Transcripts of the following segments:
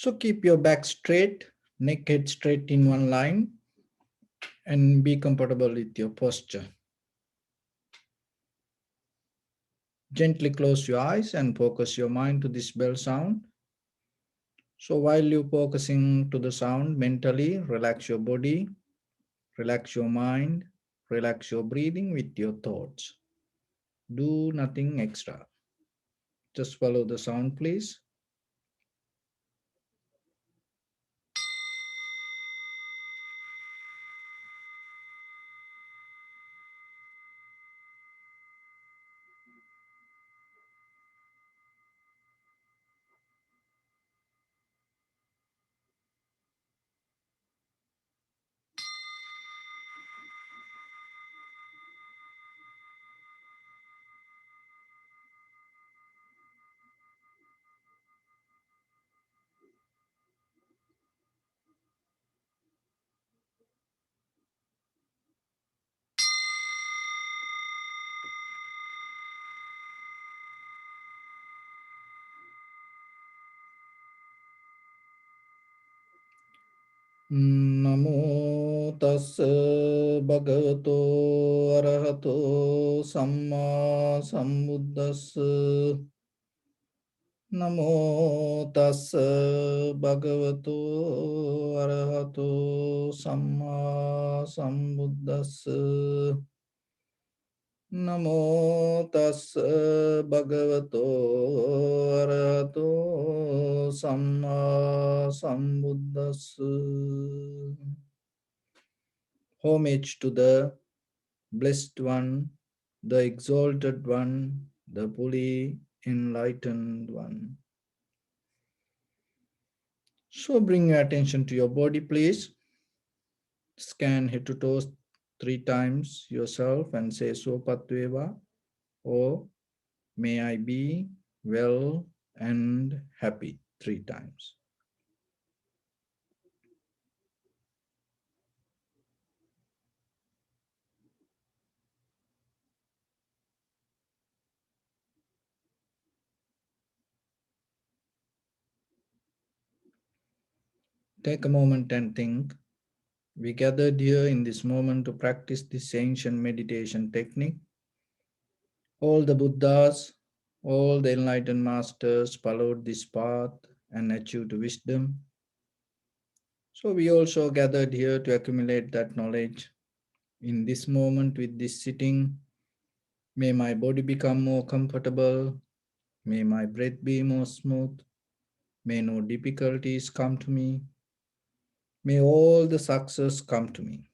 So keep your back straight, neck head straight in one line, and be comfortable with your posture. Gently close your eyes and focus your mind to this bell sound. So while you're focusing to the sound mentally, relax your body, relax your mind, relax your breathing with your thoughts. Do nothing extra. Just follow the sound, please. Namo tassa bhagavato arahato samma sambuddhassa. Namo tassa bhagavato arahato samma sambuddhassa. Namo tassa bhagavato arahato samma sambuddhassa. Homage to the Blessed One, the Exalted One, the fully enlightened One. So bring your attention to your body, please. Scan head to toes 3 times yourself and say Sopatveva, or may I be well and happy 3 times. Take a moment and think. We gathered here in this moment to practice this ancient meditation technique. All the Buddhas, all the enlightened masters followed this path and achieved wisdom. So we also gathered here to accumulate that knowledge. In this moment with this sitting, may my body become more comfortable. May my breath be more smooth. May no difficulties come to me. May all the success come to me.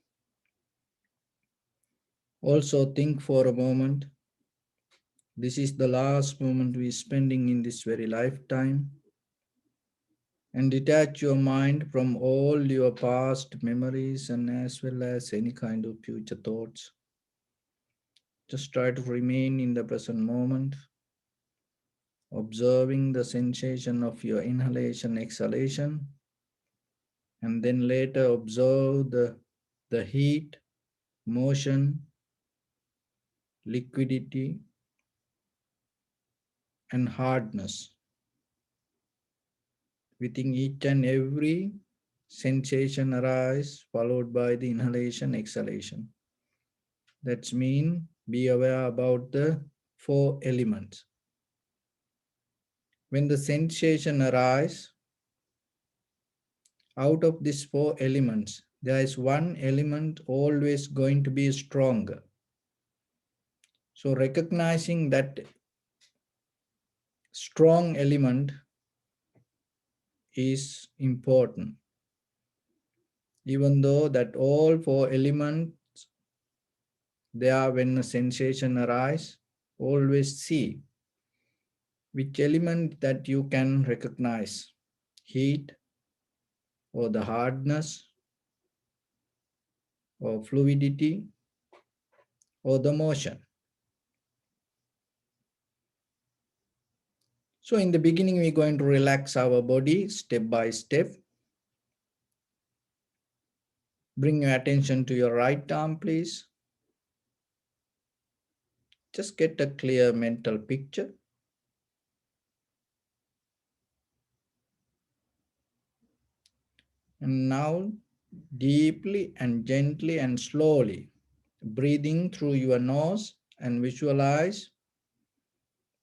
Also think for a moment. This is the last moment we are spending in this very lifetime. And detach your mind from all your past memories and as well as any kind of future thoughts. Just try to remain in the present moment, observing the sensation of your inhalation, exhalation, and then later observe the heat, motion, liquidity, and hardness within each and every sensation arise, followed by the inhalation, exhalation. That's mean be aware about the 4 elements. When the sensation arise, out of these 4 elements, there is one element always going to be stronger. So recognizing that strong element is important. Even though that all 4 elements, they are when a sensation arise, always see which element that you can recognize. Heat, or the hardness, or fluidity, or the motion. So in the beginning, we're going to relax our body step by step. Bring your attention to your right arm, please. Just get a clear mental picture. And now, deeply and gently and slowly, breathing through your nose and visualize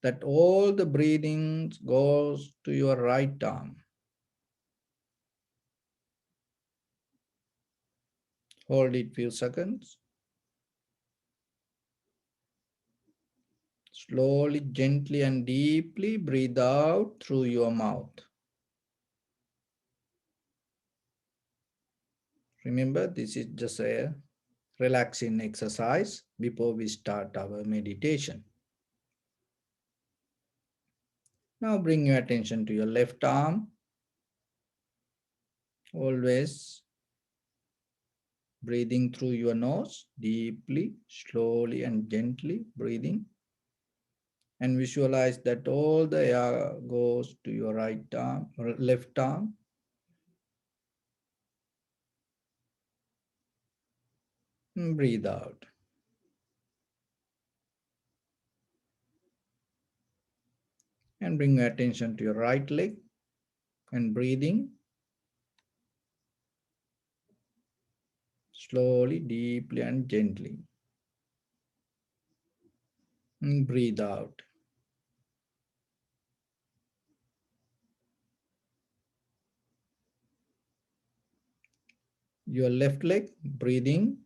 that all the breathing goes to your right arm. Hold it few seconds. Slowly, gently and deeply breathe out through your mouth. Remember, this is just a relaxing exercise before we start our meditation. Now bring your attention to your left arm. Always breathing through your nose, deeply, slowly and gently breathing. And visualize that all the air goes to your right arm or left arm. And breathe out. And bring your attention to your right leg and breathing slowly, deeply and gently. And breathe out. Your left leg, breathing.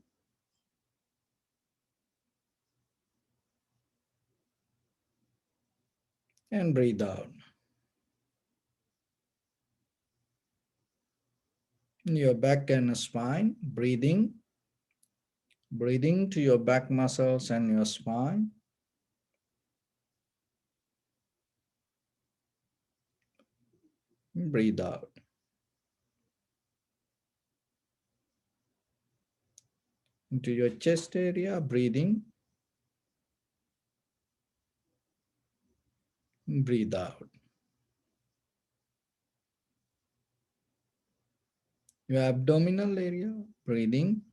And breathe out. Your back and spine, breathing. Breathing to your back muscles and your spine. Breathe out. Into your chest area, breathing. Breathe out. Your abdominal area, breathing.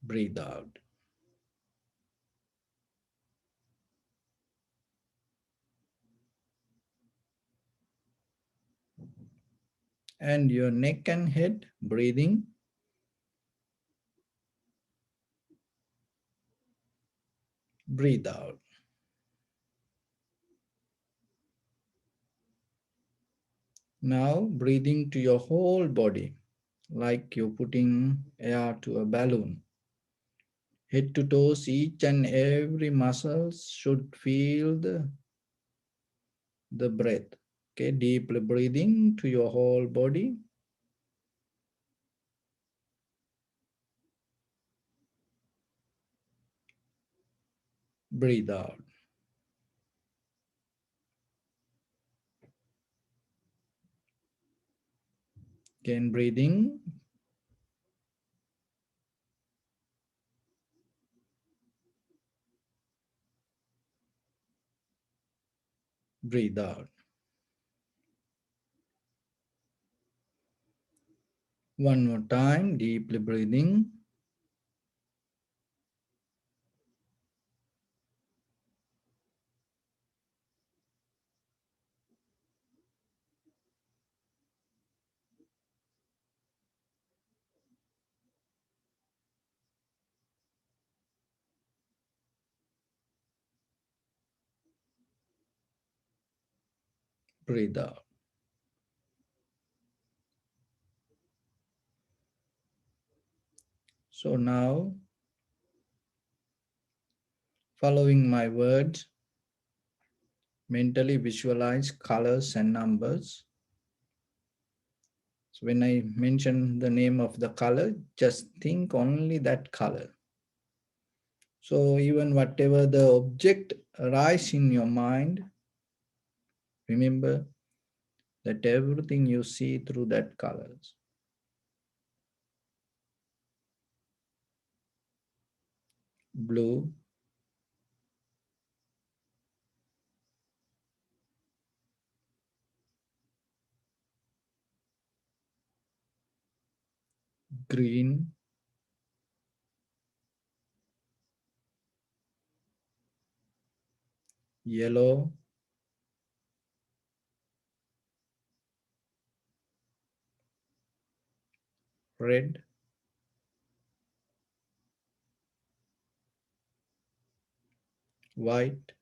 Breathe out. And your neck and head, breathing. Breathe out. Now breathing to your whole body, like you're putting air to a balloon. Head to toes, each and every muscle should feel the breath. Okay, deeply breathing to your whole body. Breathe out. Again, breathing. Breathe out. One more time, deeply breathing. Breathe out. So now, following my words, mentally visualize colors and numbers. So when I mention the name of the color, just think only that color. So even whatever the object arise in your mind, remember that everything you see through that colors. Blue, green, yellow, red, white,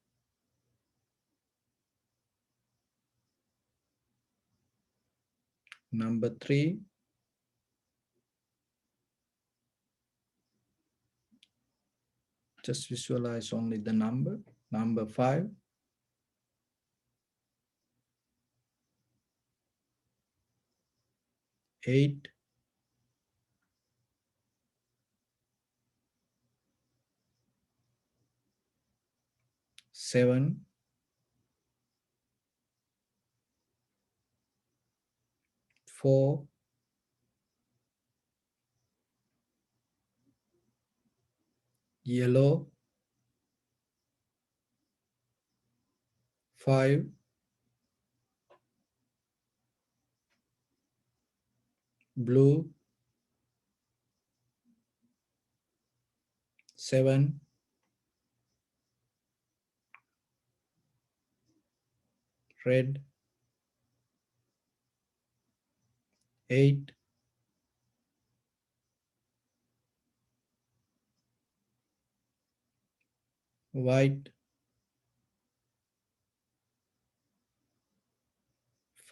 number 3, just visualize only the number 5, 8, 7, 4, yellow, 5, blue, 7, red, 8, white,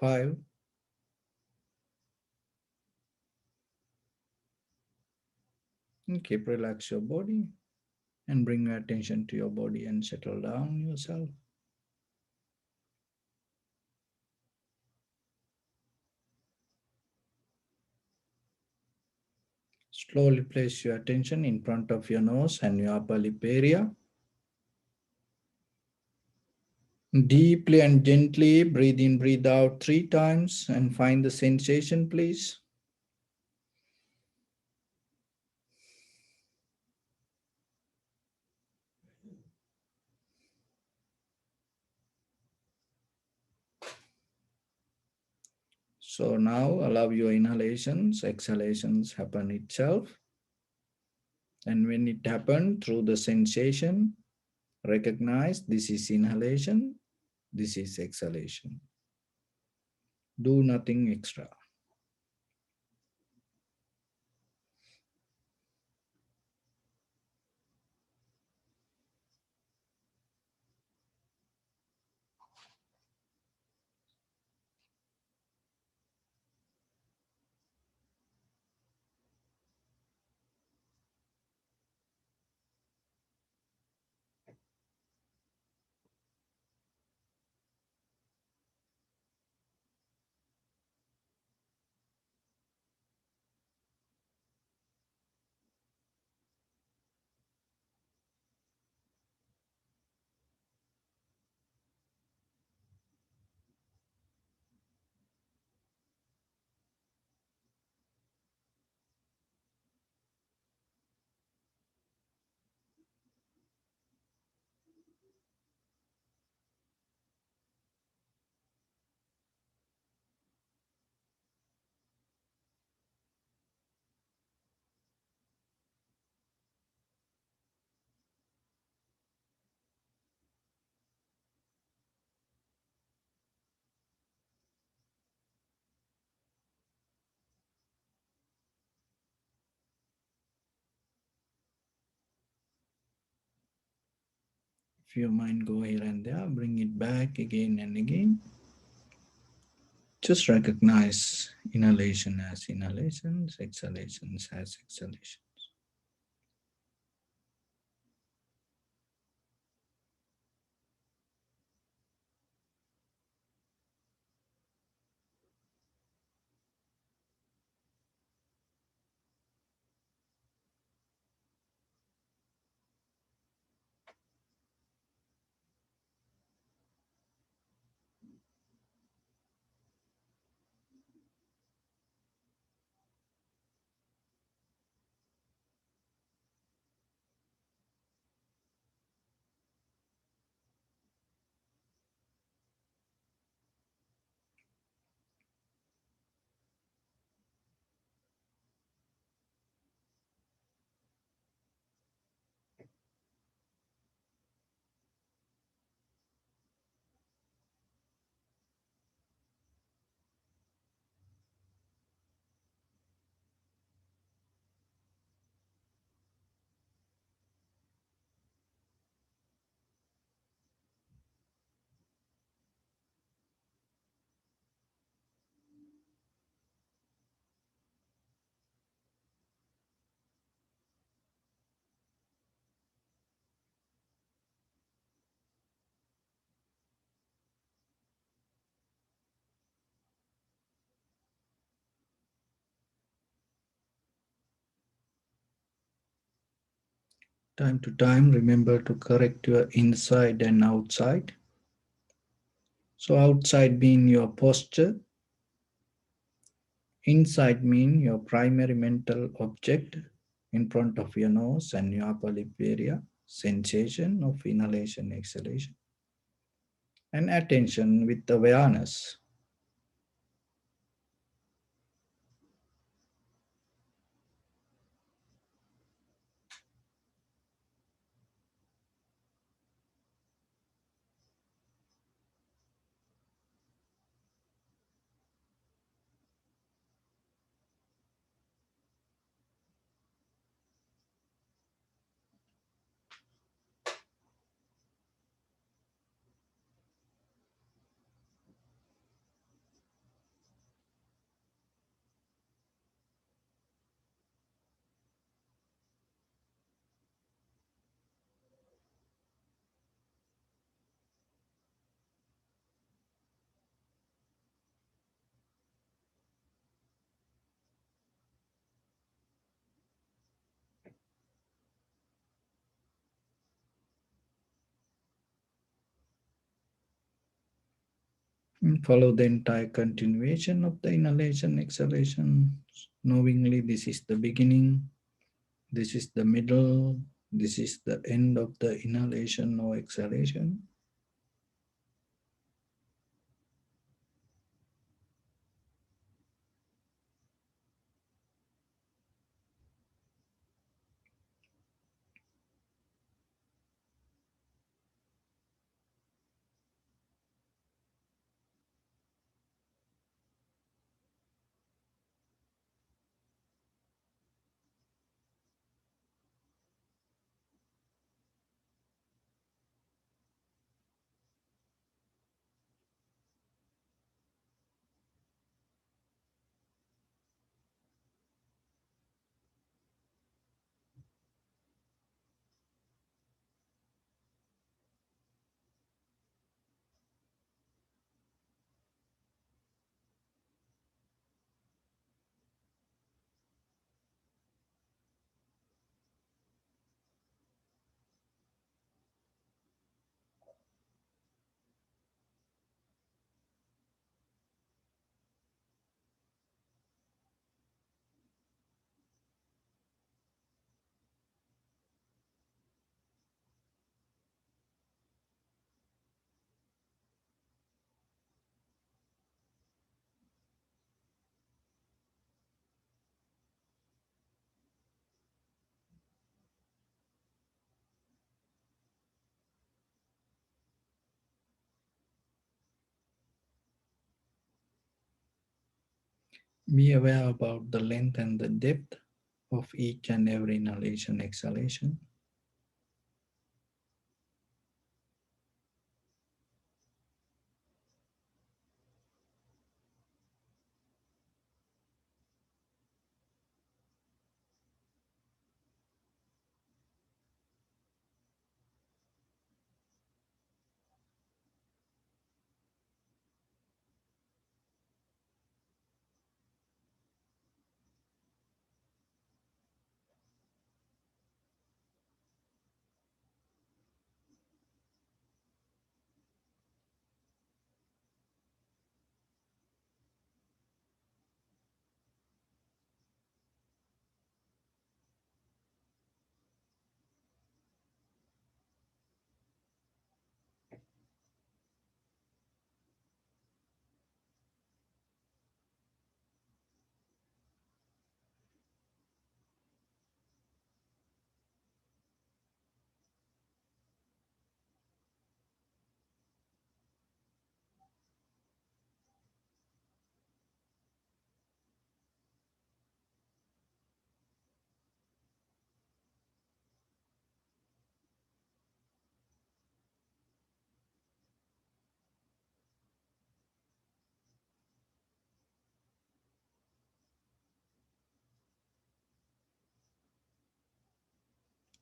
5. And keep relax your body and bring your attention to your body and settle down yourself. Slowly place your attention in front of your nose and your upper lip area. Deeply and gently breathe in, breathe out 3 times and find the sensation, please. So now allow your inhalations, exhalations happen itself. And when it happens through the sensation, recognize this is inhalation, this is exhalation. Do nothing extra. If your mind go here and there, bring it back again and again. Just recognize inhalation as inhalations, exhalations as exhalations. Time to time, remember to correct your inside and outside. So, outside being your posture, inside mean your primary mental object in front of your nose and your upper lip area, sensation of inhalation, exhalation, and attention with awareness. And follow the entire continuation of the inhalation, exhalation, knowingly this is the beginning, this is the middle, this is the end of the inhalation or exhalation. Be aware about the length and the depth of each and every inhalation, exhalation.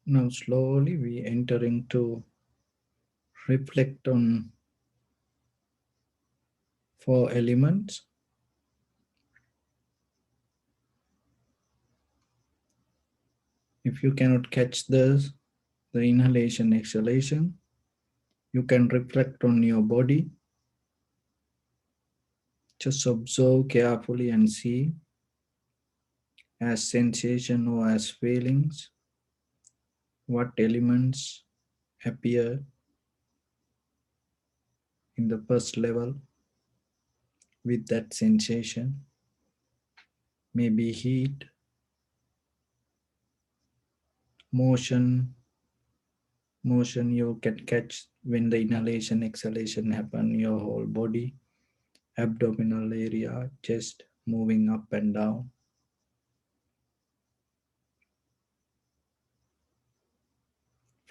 Now, slowly we enter into reflect on four elements. If you cannot catch this, the inhalation, exhalation. You can reflect on your body. Just observe carefully and see as sensation or as feelings what elements appear in the first level with that sensation. Maybe heat, motion, motion you can catch when the inhalation, exhalation happen, your whole body, abdominal area, chest moving up and down.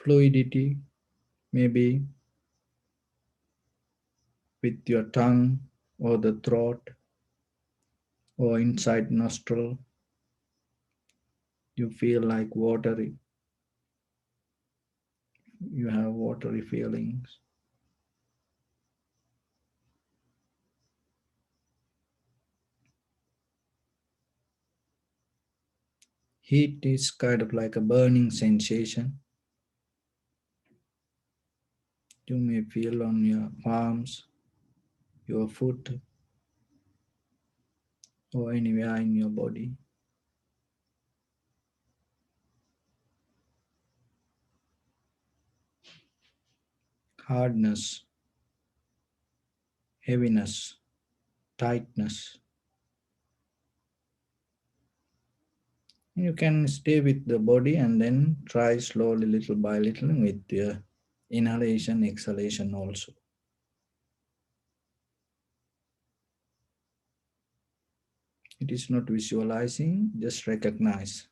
Fluidity, maybe with your tongue or the throat or inside nostril, you feel like watery, you have watery feelings. Heat is kind of like a burning sensation. You may feel on your palms, your foot, or anywhere in your body. Hardness, heaviness, tightness. You can stay with the body and then try slowly, little by little, with the inhalation, exhalation also. It is not visualizing, just recognize.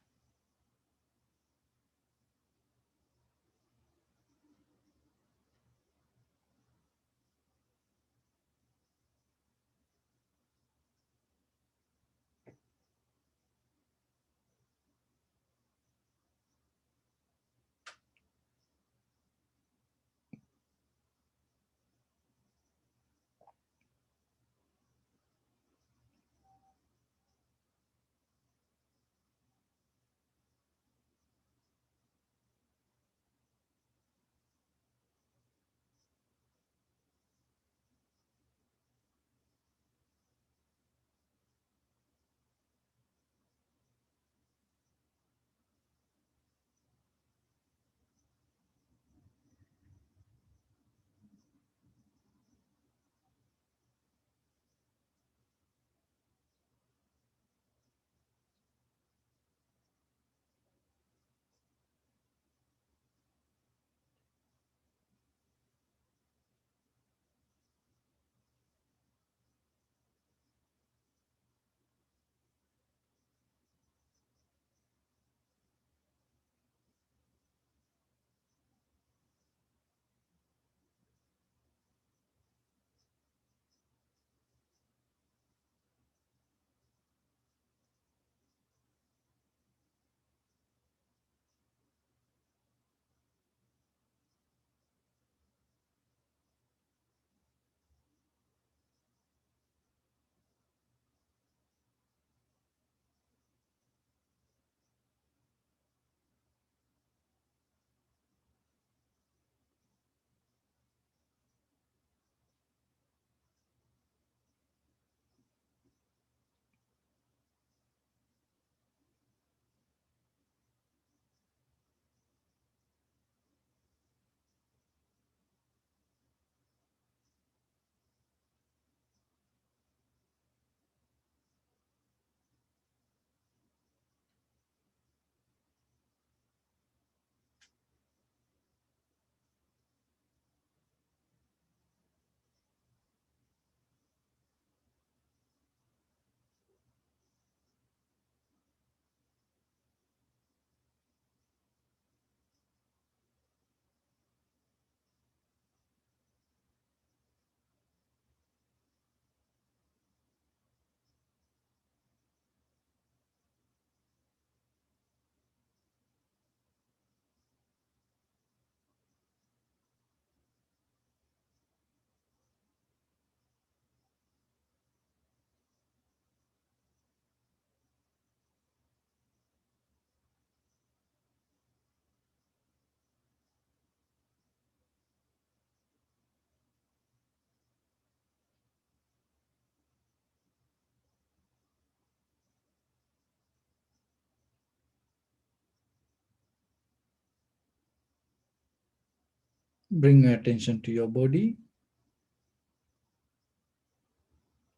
Bring your attention to your body.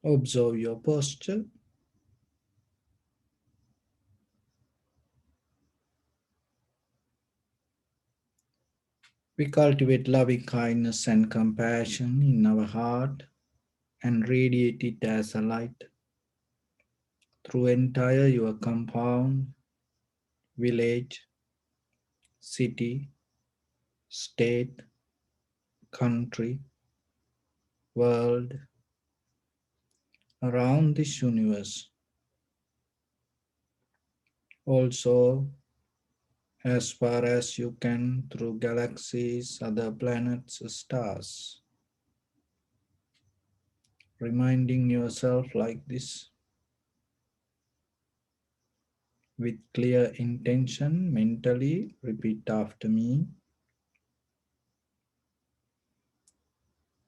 Observe your posture. We cultivate loving kindness and compassion in our heart and radiate it as a light through entire your compound, village, city, state, country, world, around this universe. Also, as far as you can through galaxies, other planets, stars. Reminding yourself like this with clear intention, mentally repeat after me.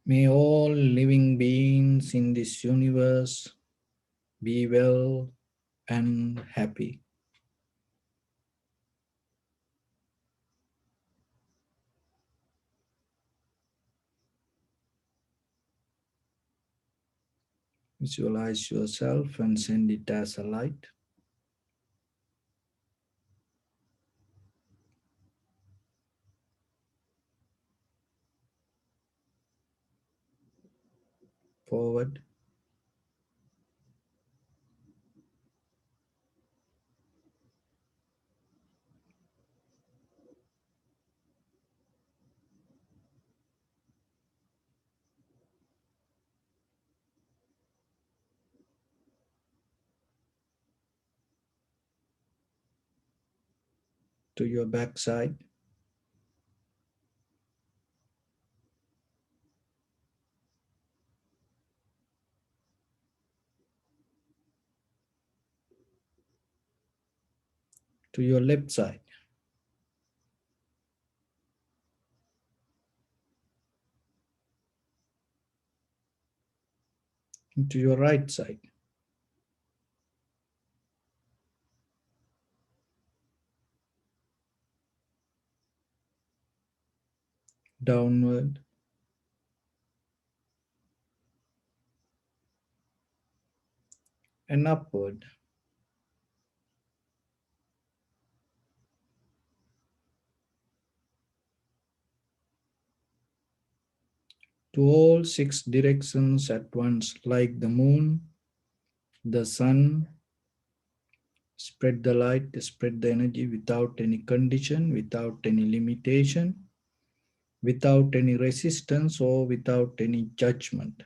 May all living beings in this universe be well and happy. Visualize yourself and send it as a light. Forward, to your backside, to your left side, and to your right side, downward, and upward. To all six directions at once, like the moon, the sun. Spread the light, spread the energy without any condition, without any limitation, without any resistance or without any judgment.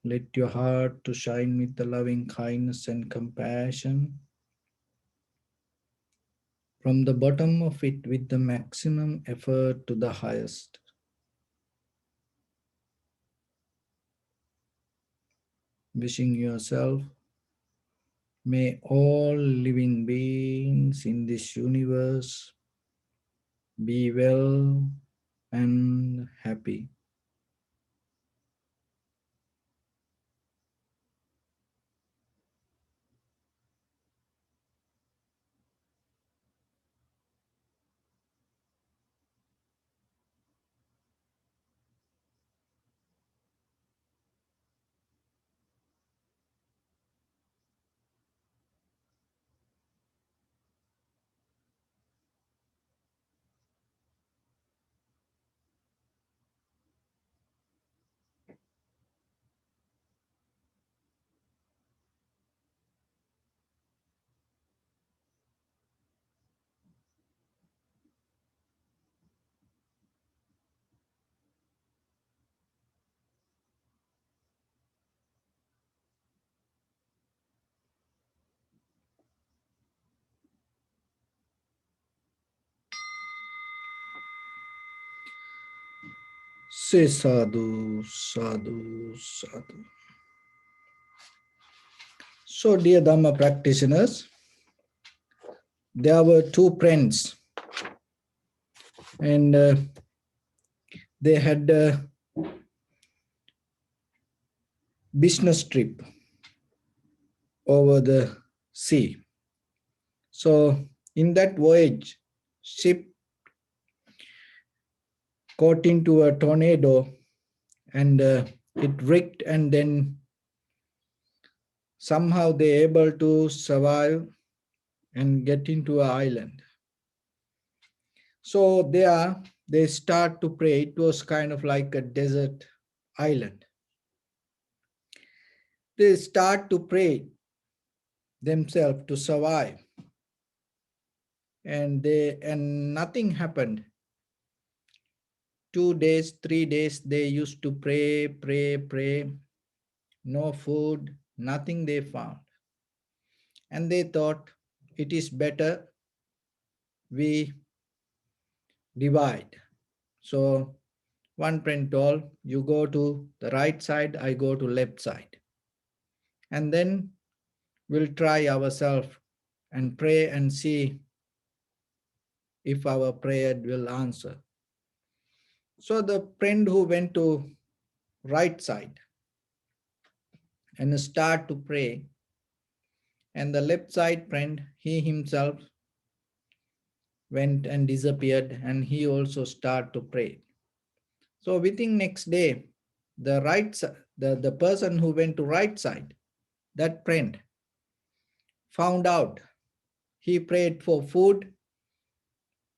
Let your heart to shine with the loving kindness and compassion. From the bottom of it with the maximum effort to the highest. Wishing yourself, may all living beings in this universe be well and happy. Say sadhu, sadhu, sadhu. So, dear Dhamma practitioners, there were two friends and they had a business trip over the sea. So, in that voyage, ship caught into a tornado, and it wrecked, and then somehow they able to survive and get into an island. So they start to pray. It was kind of like a desert island. They start to pray themselves to survive, and nothing happened. 2 days, 3 days, they used to pray, pray, pray. No food, nothing they found. And they thought it is better we divide. So one friend told, you go to the right side, I go to left side. And then we'll try ourselves and pray and see if our prayer will answer. So the friend who went to right side and start to pray, and the left side friend, he himself went and disappeared, and he also start to pray. So within next day, the person who went to right side, that friend, found out. He prayed for food.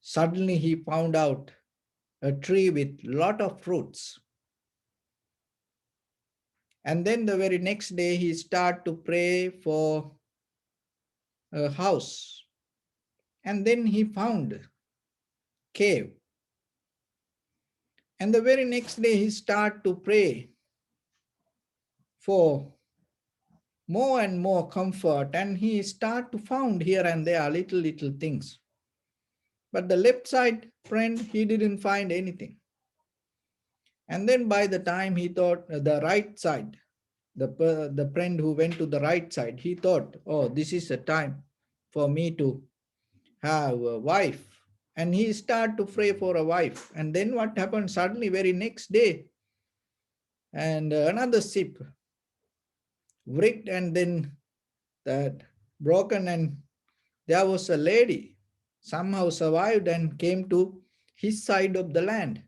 Suddenly he found out a tree with lot of fruits. And then the very next day he start to pray for a house. And then he found cave. And the very next day he start to pray for more and more comfort, and he start to found here and there little things. But the left side friend, he didn't find anything. And then by the time he thought the right side, the friend who went to the right side, he thought, oh, this is a time for me to have a wife. And he start to pray for a wife. And then what happened? Suddenly, very next day, and another ship wrecked, and then that broken, and there was a lady somehow survived and came to his side of the land.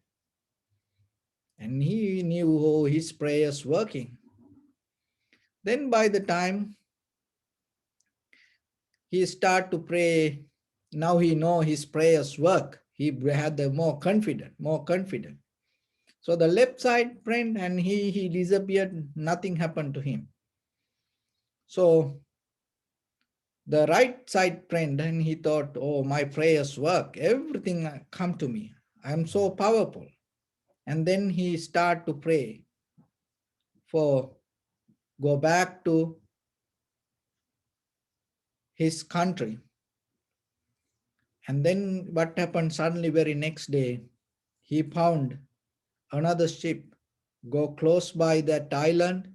And he knew how his prayers working. Then by the time he start to pray, now he know his prayers work. He had the more confident. So the left side friend, and he disappeared, nothing happened to him. So the right side friend, and he thought, oh, my prayers work, everything come to me, I'm so powerful. And then he start to pray for go back to his country. And then what happened? Suddenly, very next day, he found another ship go close by that island,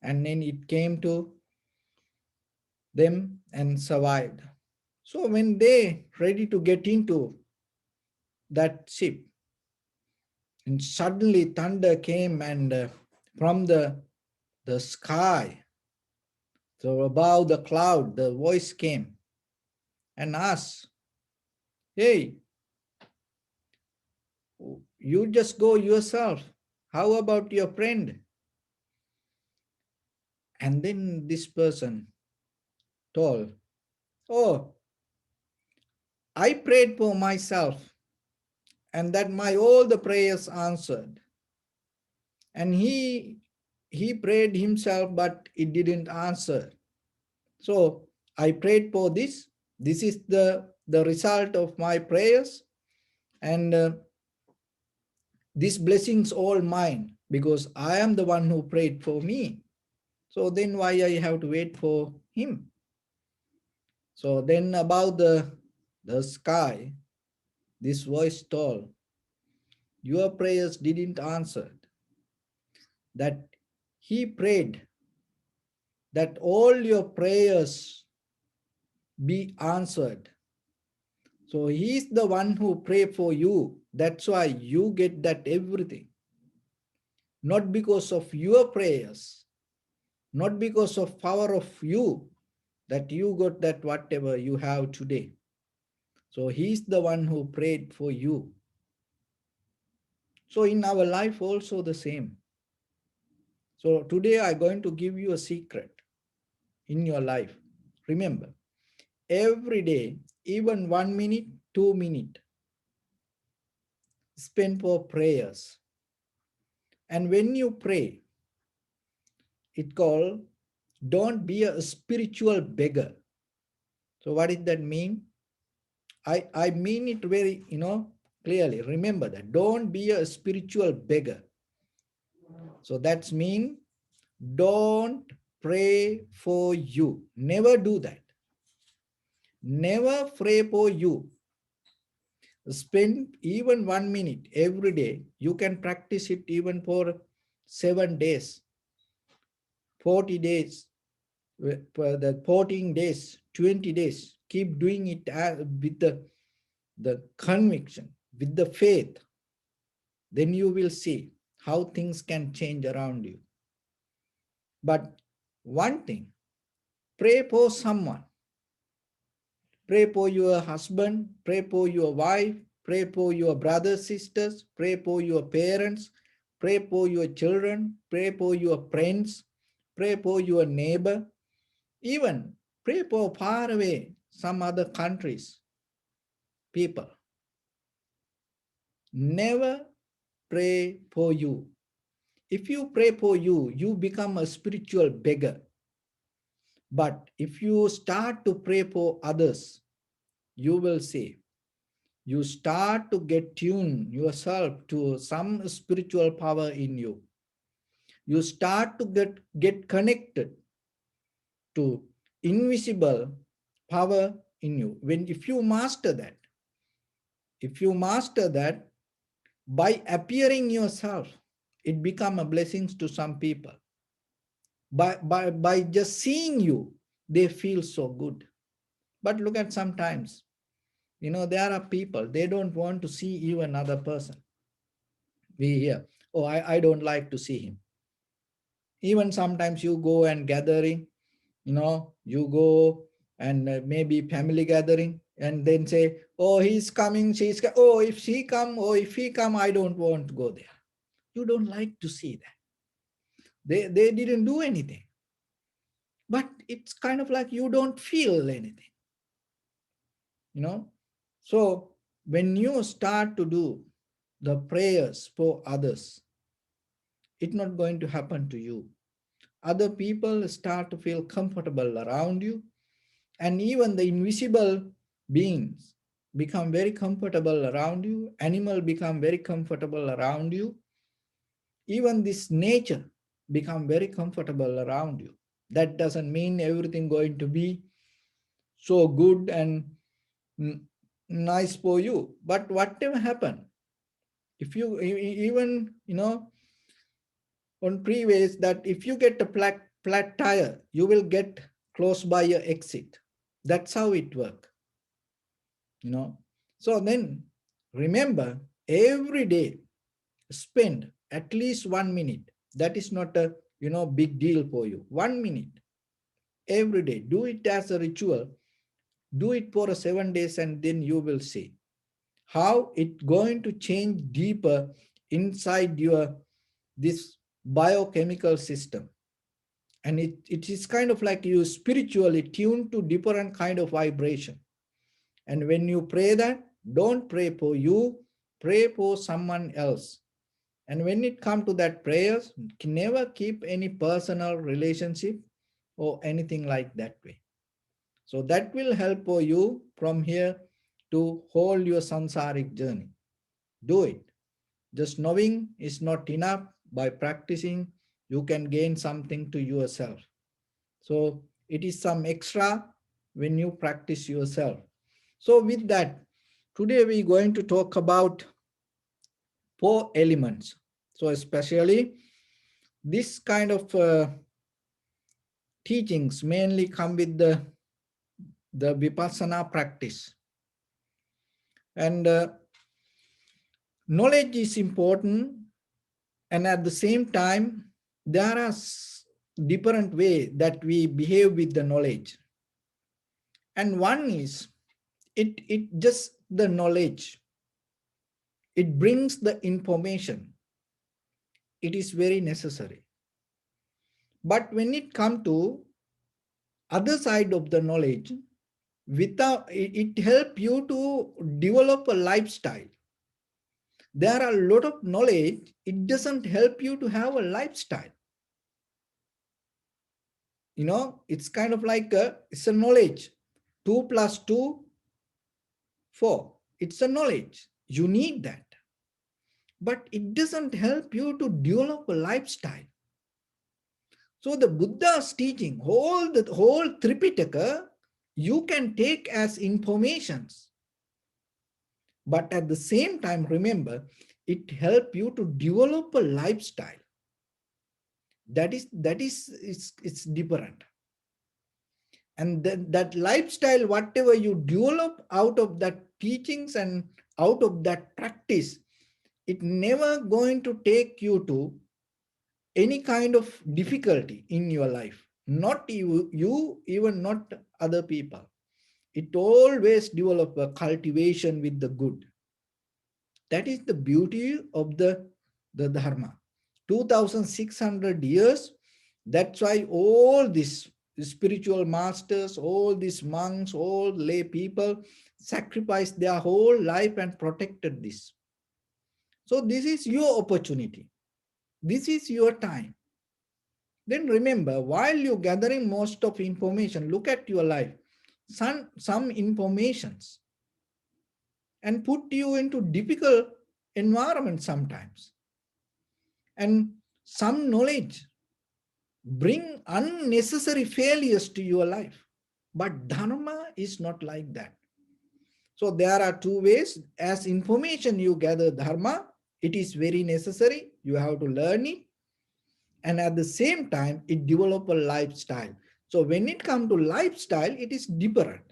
and then it came to them and survived. So when they ready to get into that ship, and suddenly thunder came, and from the sky, so above the cloud, the voice came and asked, hey, you just go yourself. How about your friend? And then this person told, oh, I prayed for myself, and that my all the prayers answered. And he prayed himself, but it didn't answer. So I prayed for this. This is the result of my prayers, and these blessings all mine, because I am the one who prayed for me. So then why I have to wait for him? So then about the sky, this voice told, your prayers didn't answer. That he prayed that all your prayers be answered. So he is the one who pray for you. That's why you get that everything. Not because of your prayers, not because of power of you, that you got that whatever you have today. So he's the one who prayed for you. So in our life also the same. So today I'm going to give you a secret in your life. Remember, every day, even 1 minute, 2 minutes, spend for prayers. And when you pray, it called don't be a spiritual beggar. So what does that mean? I mean it very, clearly. Remember that. Don't be a spiritual beggar. So that's mean don't pray for you. Never do that. Never pray for you. Spend even 1 minute every day. You can practice it even for 7 days, 40 days, for the 14 days, 20 days. Keep doing it with the conviction, with the faith. Then you will see how things can change around you. But one thing, pray for someone. Pray for your husband, pray for your wife, pray for your brothers, sisters, pray for your parents, pray for your children, pray for your friends, pray for your neighbor, even pray for far away some other countries, people. Never pray for you. If you pray for you, you become a spiritual beggar. But if you start to pray for others, you will see you start to get tuned yourself to some spiritual power in you. You start to get connected to invisible power in you. If you master that, by appearing yourself, it become a blessing to some people. By just seeing you, they feel so good. But look at sometimes, there are people, they don't want to see even another person. We hear, oh, I don't like to see him. Even sometimes you go and gathering, you go and maybe family gathering and then say, oh, he's coming, oh, if she come, or if he come, I don't want to go there. You don't like to see that. They didn't do anything. But it's kind of like you don't feel anything. So when you start to do the prayers for others, it's not going to happen to you. Other people start to feel comfortable around you, and even the invisible beings become very comfortable around you. Animal become very comfortable around you. Even this nature become very comfortable around you. That doesn't mean everything going to be so good and nice for you. But whatever happen, if you even, on previous that if you get a flat tire, you will get close by your exit. That's how it works. So then remember, every day spend at least 1 minute. That is not a big deal for you. 1 minute every day. Do it as a ritual. Do it for 7 days, and then you will see how it's going to change deeper inside your this biochemical system. And it is kind of like you spiritually tuned to different kind of vibration. And when you pray that, don't pray for you, pray for someone else. And when it comes to that prayers, never keep any personal relationship or anything like that way. So that will help for you from here to hold your samsaric journey. Do it. Just knowing is not enough. By practicing, you can gain something to yourself. So it is some extra when you practice yourself. So with that, today we're going to talk about 4 elements. So especially this kind of teachings mainly come with the vipassana practice. And knowledge is important, and at the same time, there are different ways that we behave with the knowledge. And one is, it just the knowledge. it brings the information. It is very necessary. But when it comes to other side of the knowledge, without it help you to develop a lifestyle. There are a lot of knowledge, it doesn't help you to have a lifestyle. It's kind of like it's a knowledge. 2 plus 2, 4. It's a knowledge. You need that. But it doesn't help you to develop a lifestyle. So the Buddha's teaching, the whole Tripitaka, you can take as informations. But at the same time, remember, it helps you to develop a lifestyle. It's different. And that lifestyle, whatever you develop out of that teachings and out of that practice, it never going to take you to any kind of difficulty in your life. Not you even not other people. It always develop a cultivation with the good. That is the beauty of the Dharma. 2,600 years, that's why all these spiritual masters, all these monks, all lay people sacrificed their whole life and protected this. So this is your opportunity. This is your time. Then remember, while you're gathering most of information, look at your life. Some informations and put you into difficult environment sometimes. And some knowledge bring unnecessary failures to your life. But Dharma is not like that. So there are two ways. As information you gather Dharma, it is very necessary. You have to learn it. And at the same time, it develop a lifestyle. So when it comes to lifestyle, it is different.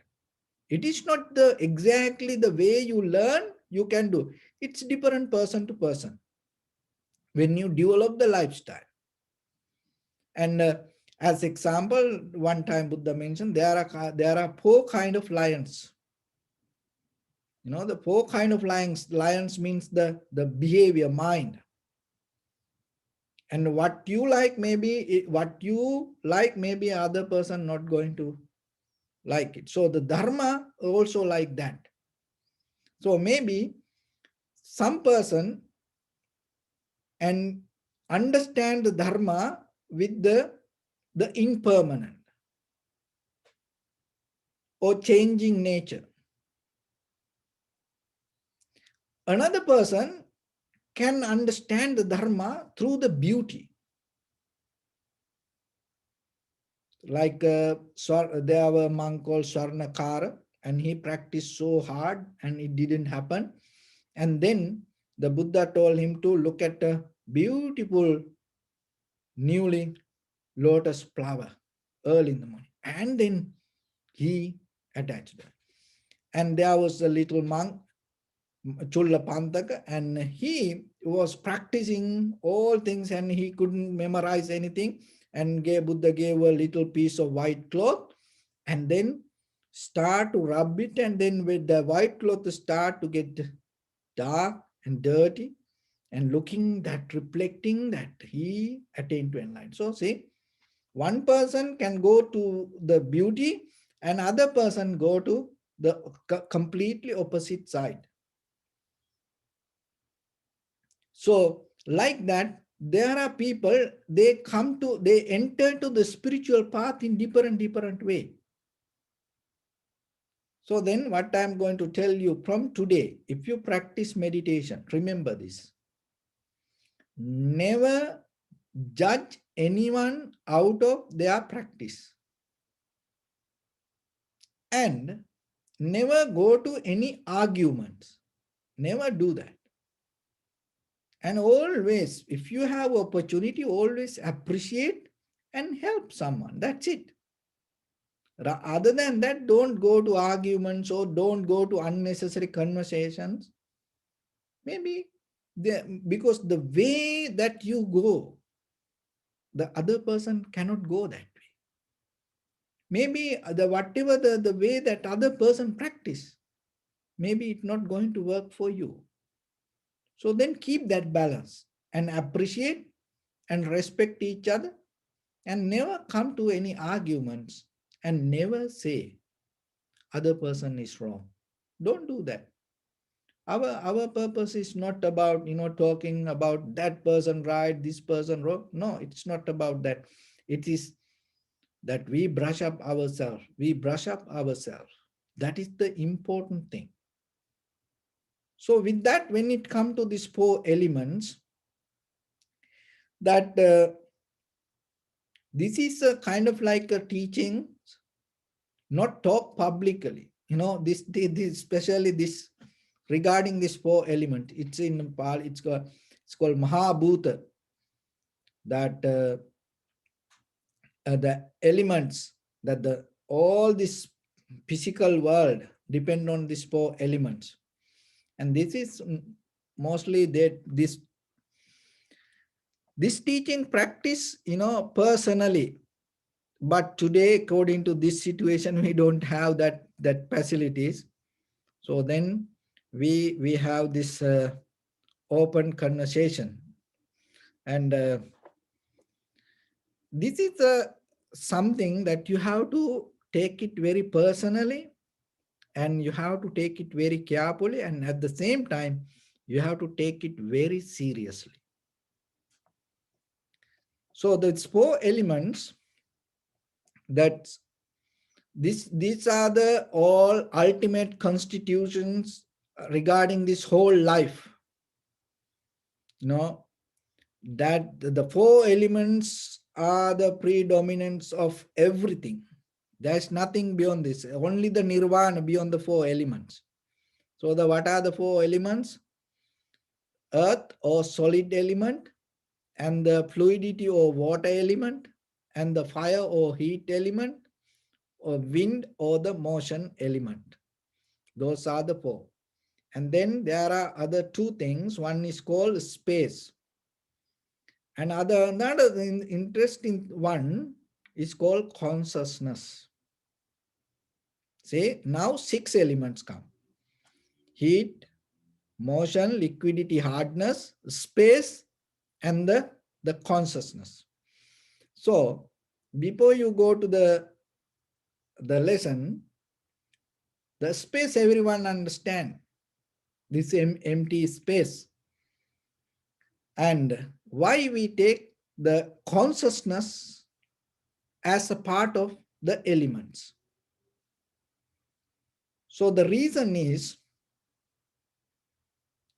It is not exactly the way you learn, you can do. It's different person to person. When you develop the lifestyle. And as example, one time Buddha mentioned, there are 4 kind of lions. The 4 kind of lions. Lions means the behavior, mind. And what you like, maybe other person not going to like it. So the Dharma also like that. So maybe some person and understand the Dharma with the impermanent or changing nature. Another person can understand the Dharma through the beauty. Like there was a monk called Swarnakara, and he practiced so hard and it didn't happen. And then the Buddha told him to look at a beautiful newly lotus flower early in the morning. And then he attached that. And there was a little monk, Chulla Pantaka, and he was practicing all things and he couldn't memorize anything. And Buddha gave a little piece of white cloth and then start to rub it. And then with the white cloth start to get dark and dirty and reflecting that he attained to enlightenment. So see, one person can go to the beauty and other person go to the completely opposite side. So like that, there are people, they enter to the spiritual path in different way. So then what I'm going to tell you from today, if you practice meditation, remember this. Never judge anyone out of their practice. And never go to any arguments. Never do that. And always, if you have opportunity, always appreciate and help someone. That's it. Other than that, don't go to arguments or don't go to unnecessary conversations. Maybe because the way that you go, the other person cannot go that way. Maybe whatever the way that other person practice, maybe it's not going to work for you. So then keep that balance and appreciate and respect each other, and never come to any arguments, and never say other person is wrong. Don't do that. Our purpose is not about talking about that person right, this person wrong. No, it's not about that. It is that we brush up ourselves. We brush up ourselves. That is the important thing. So with that, when it comes to these four elements, that this is a kind of like a teaching, not talk publicly. This especially this regarding this four element. It's in Pali. It's called Mahabhuta. That the elements, that the all this physical world depend on these four elements, and this is mostly that this teaching practice personally. But today, according to this situation, we don't have that facilities. So then we have this open conversation, and this is something that you have to take it very personally, and you have to take it very carefully, and at the same time you have to take it very seriously. So these four elements, that these are the all ultimate constitutions regarding this whole life. That the four elements are the predominance of everything. There's nothing beyond this, only the nirvana beyond the four elements. So what are the four elements? Earth or solid element, and the fluidity or water element, and the fire or heat element, or wind or the motion element. Those are the four. And then there are other two things. One is called space. And another interesting one is called consciousness. See, now 6 elements come: heat, motion, liquidity, hardness, space, and the consciousness. So before you go to the lesson, the space everyone understand, this empty space. And why we take the consciousness as a part of the elements? So the reason is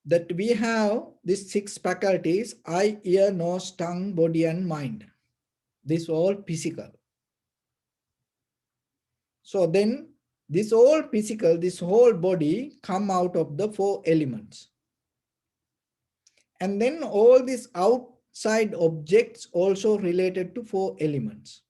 that we have these 6 faculties: eye, ear, nose, tongue, body, and mind. This all physical. So then this all physical, this whole body come out of the 4 elements. And then all these outside objects also related to 4 elements.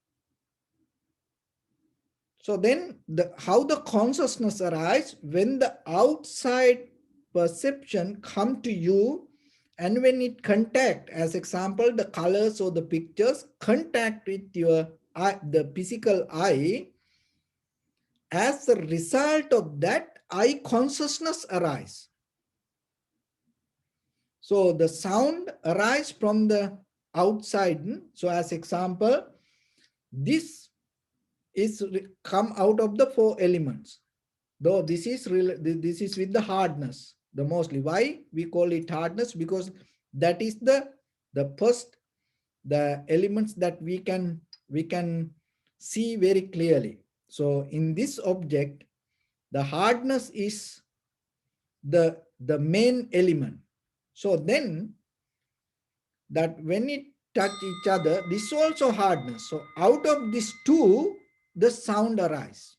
So then how the consciousness arises? When the outside perception come to you, and when it contact, as example, the colors or the pictures contact with your eye, the physical eye, as a result of that, eye consciousness arise. So the sound arise from the outside. So as example, this is come out of the 4 elements. Though this is with the hardness, the mostly. Why we call it hardness? Because that is the first, the elements that we can see very clearly. So in this object, the hardness is the main element. So then that when it touch each other, this also hardness. So out of these two, the sound arise.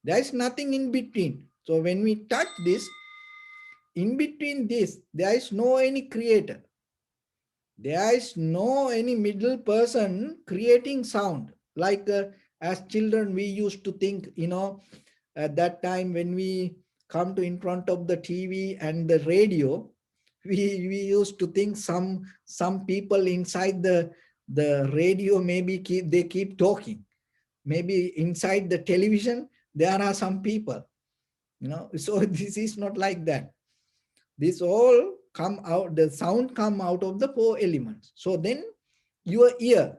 There is nothing in between. So when we touch this, in between this, there is no any creator. There is no any middle person creating sound. Like as children, we used to think, at that time when we come to in front of the TV and the radio, we used to think some people inside the radio, maybe they keep talking. Maybe inside the television, there are some people, so this is not like that. This all come out, the sound come out of the four elements. So then your ear,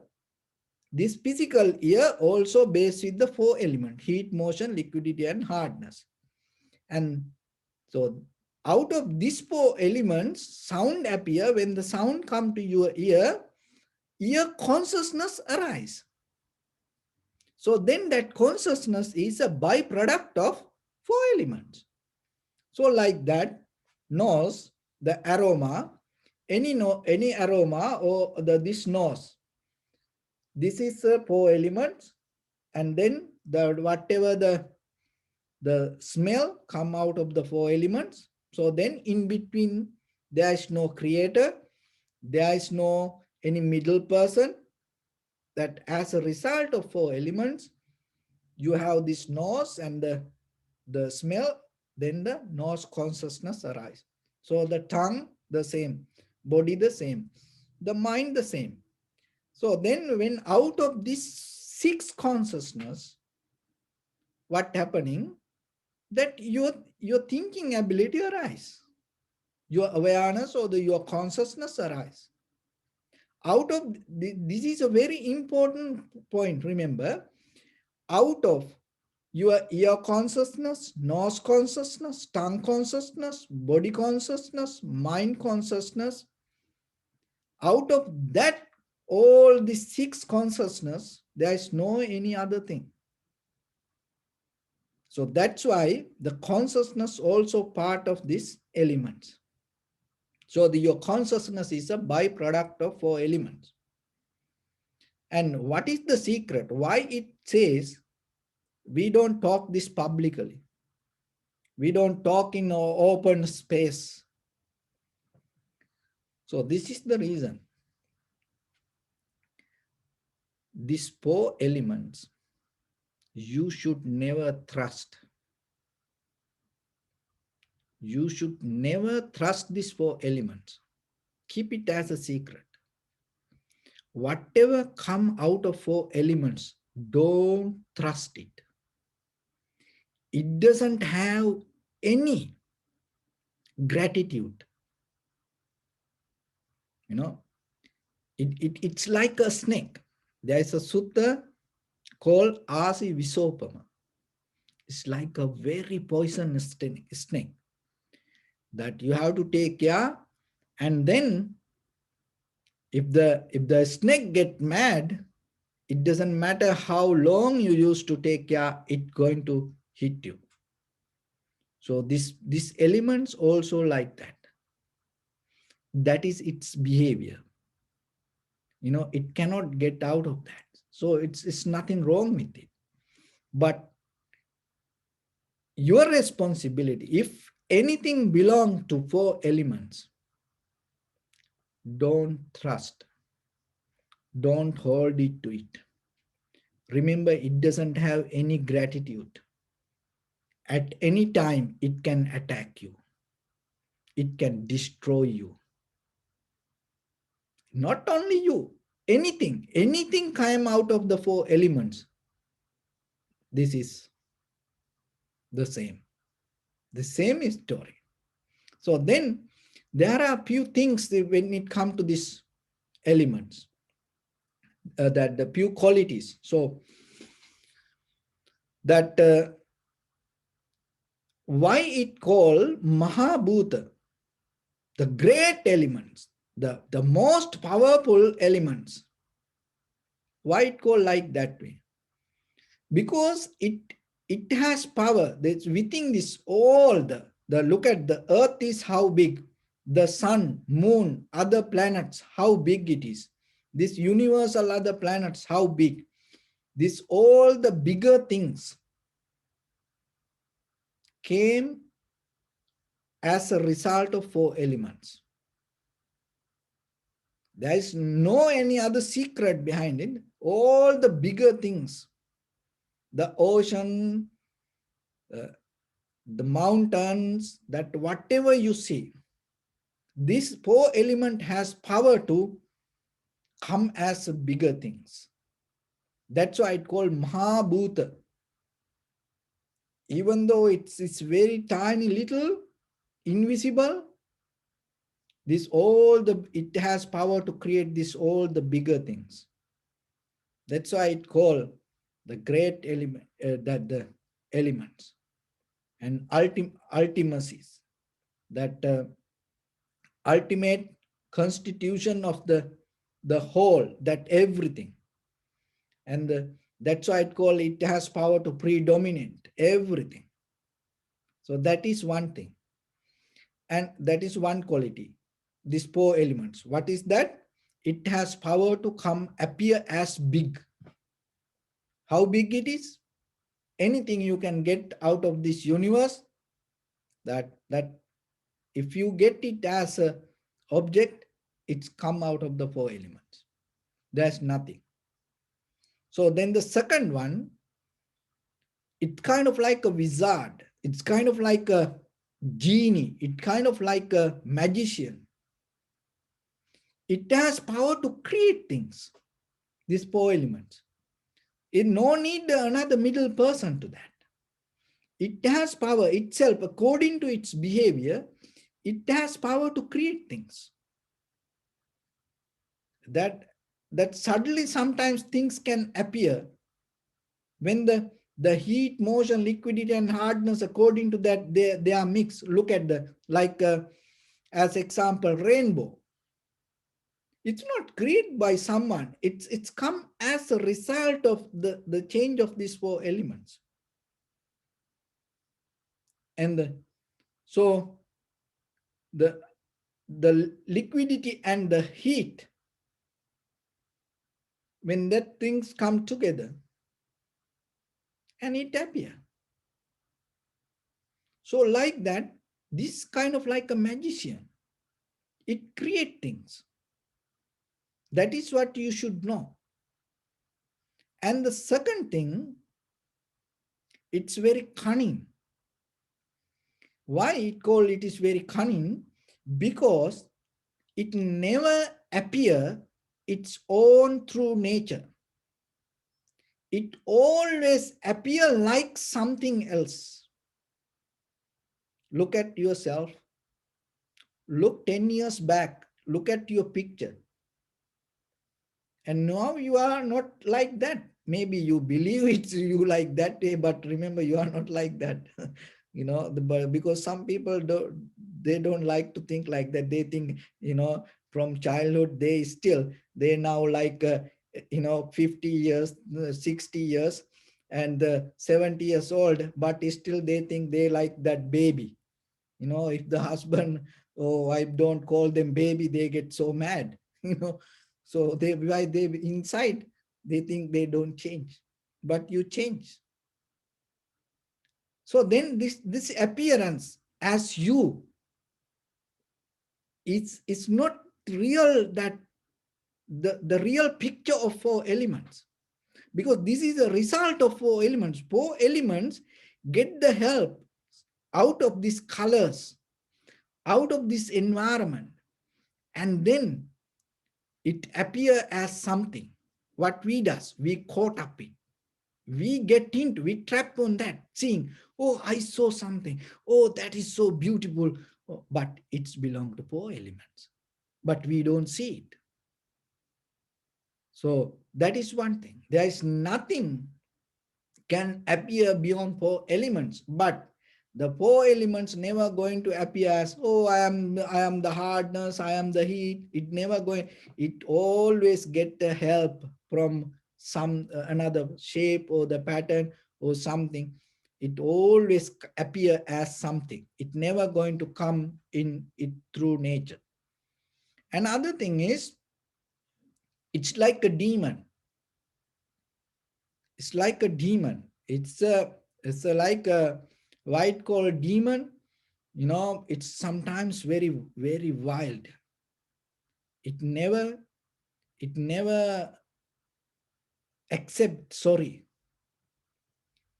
this physical ear also based with the four elements: heat, motion, liquidity, and hardness. And so out of these four elements, sound appear. When the sound come to your ear consciousness arise. So then that consciousness is a byproduct of four elements. So like that, nose, the aroma, any aroma or this nose, this is four elements, and then whatever the smell come out of the four elements. So then in between there is no creator, there is no any middle person. That as a result of four elements, you have this nose and the smell, then the nose consciousness arise. So the tongue the same, body the same, the mind the same. So then when out of this six consciousness, what happening? That your thinking ability arise, your awareness or your consciousness arise. Out of this is a very important point. Remember, out of your ear consciousness, nose consciousness, tongue consciousness, body consciousness, mind consciousness, out of that, all the six consciousness, there is no any other thing. So that's why the consciousness also part of this elements. So your consciousness is a byproduct of four elements. And what is the secret? Why it says we don't talk this publicly? We don't talk in open space. So this is the reason. These four elements, you should never trust. You should never trust these four elements. Keep it as a secret. Whatever come out of four elements, don't trust it. It doesn't have any gratitude. You know, it's like a snake. There is a sutta called Asi Visopama. It's like a very poisonous snake that you have to take care. And then if the snake get mad, it doesn't matter how long you used to take care, it's going to hit you. So these elements also like that. That is its behavior. You know, it cannot get out of that. So it's nothing wrong with it. But your responsibility, if anything belongs to four elements, don't trust. Don't hold it to it. Remember, it doesn't have any gratitude. At any time, it can attack you. It can destroy you. Not only you, anything came out of the four elements. This is the same story. So then there are a few things when it comes to these elements, that the few qualities. So that why it called Mahabhuta, the great elements, the most powerful elements. Why it called like that way? Because it has power. That's within this all the look at the earth is how big, the sun, moon, other planets, how big it is. This universal other planets, how big. This all the bigger things came as a result of four elements. There is no any other secret behind it. All the bigger things, the ocean, the mountains, that whatever you see, this four element has power to come as bigger things. That's why it's called Mahabhuta. Even though it's very tiny, little, invisible, This all the, it has power to create this all the bigger things. That's why it called the great element, that the elements and ultimacies, that ultimate constitution of the whole, that everything. And that's why it called, it has power to predominate everything. So that is one thing, and that is one quality. These four elements, what is that? It has power to come appear as big. How big it is? Anything you can get out of this universe, that if you get it as a object, it's come out of the four elements. There's nothing. So then the second one, it's kind of like a wizard, it's kind of like a genie, it's kind of like a magician. It has power to create things, these four elements. It no need another middle person to that. It has power itself, according to its behavior, it has power to create things. That suddenly sometimes things can appear when the heat, motion, liquidity, and hardness, according to that, they are mixed. Look at the, like as example, rainbow. It's not created by someone. It's come as a result of the change of these four elements. And so the liquidity and the heat, when that things come together and it appear. So like that, this kind of like a magician, it create things. That is what you should know. And the second thing, it's very cunning. Why it called it is very cunning? Because it never appear its own true nature. It always appear like something else. Look at yourself. Look 10 years back. Look at your picture. And now you are not like that. Maybe you believe it's you like that way, but remember you are not like that. Because some people they don't like to think like that. They think, from childhood, they now like, 50 years, 60 years, and 70 years old, but still they think they like that baby. If the husband or wife don't call them baby, they get so mad. So they inside, they think they don't change, but you change. So then this appearance as you, it's not real, that the real picture of four elements, because this is a result of four elements. Four elements get the help out of these colors, out of this environment, and then it appear as something. What we does, we caught up in, we get into, we trap on that, seeing, oh, I saw something, oh, that is so beautiful. Oh, but it's belong to four elements, but we don't see it. So that is one thing. There is nothing can appear beyond four elements, but the four elements never going to appear as, oh, I am the hardness, I am the heat. It never going. It always get the help from some another shape or the pattern or something. It always appear as something. It never going to come in it through nature. Another thing is, it's like a demon. It's like a demon. It's like a white collar demon. It's sometimes very, very wild. It never accept sorry.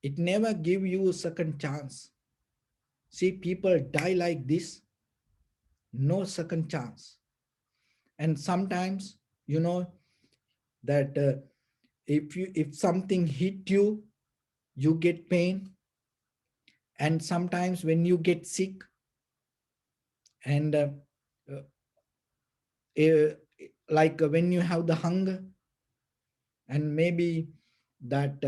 It never give you a second chance. See, people die like this, no second chance. And sometimes, that if something hit you, you get pain. And sometimes when you get sick, and uh, like when you have the hunger, and maybe that